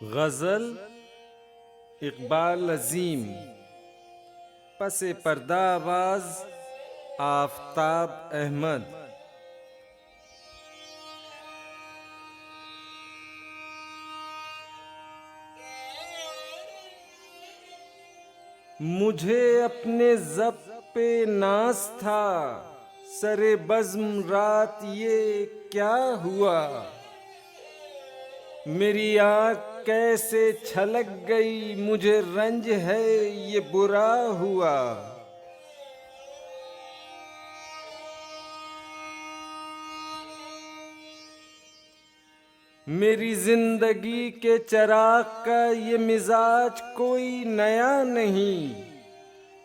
गज़ल इकबाल अज़ीम। पसे पर्दा आवाज़ आफ़ताब अहमद। मुझे अपने ज़ब्त पे नाज़ था, सरे बज़्म रात ये क्या हुआ। मेरी आँख कैसे छलक गई, मुझे रंज है ये बुरा हुआ। मेरी जिंदगी के चिराग का ये मिजाज कोई नया नहीं,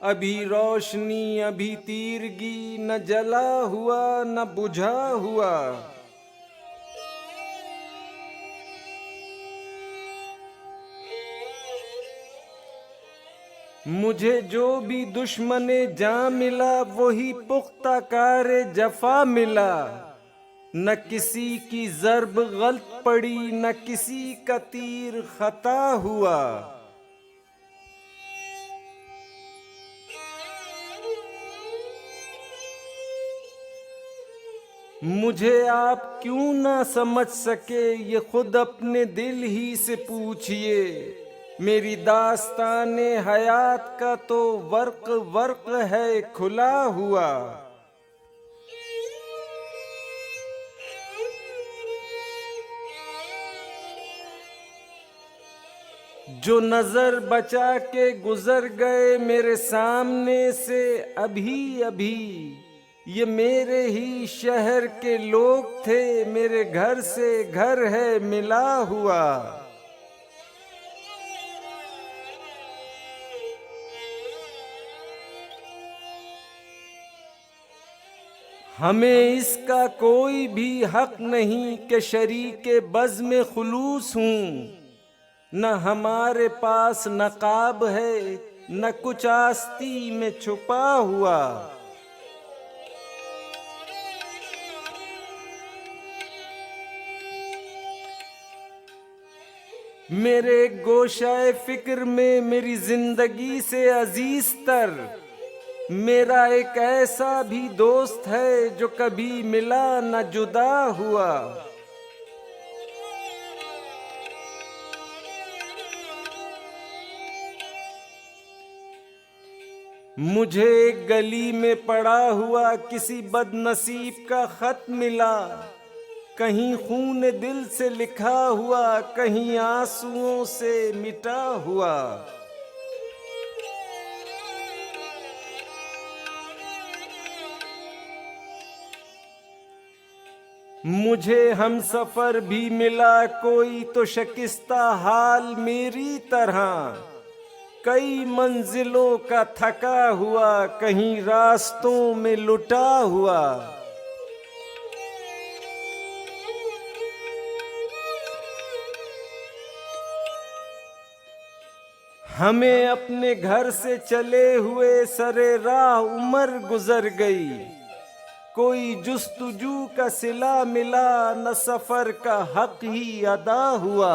अभी रोशनी अभी तीरगी, न जला हुआ न बुझा हुआ। मुझे जो भी दुश्मने जान मिला, वही पुख्ता कारे जफा मिला। न किसी की ज़र्ब गलत पड़ी, न किसी का तीर खता हुआ। मुझे आप क्यों ना समझ सके, ये खुद अपने दिल ही से पूछिए। मेरी दास्ताने हयात का तो वर्क वर्क है खुला हुआ। जो नजर बचा के गुजर गए मेरे सामने से अभी अभी, ये मेरे ही शहर के लोग थे, मेरे घर से घर है मिला हुआ। हमें इसका कोई भी हक नहीं कि शरीके बज़्म में खुलूस हूँ। न हमारे पास नकाब है, न कुछ आस्ती में छुपा हुआ। मेरे गोशाए फिक्र में मेरी जिंदगी से अजीज तर मेरा एक ऐसा भी दोस्त है, जो कभी मिला न जुदा हुआ। मुझे एक गली में पड़ा हुआ किसी बदनसीब का खत मिला, कहीं खून दिल से लिखा हुआ, कहीं आंसुओं से मिटा हुआ। मुझे हम सफर भी मिला कोई तो शकिस्ता हाल मेरी तरह, कई मंजिलों का थका हुआ, कहीं रास्तों में लुटा हुआ। हमें अपने घर से चले हुए सरे राह उम्र गुजर गई, कोई जुस्तजू का सिला मिला, न सफर का हक ही अदा हुआ।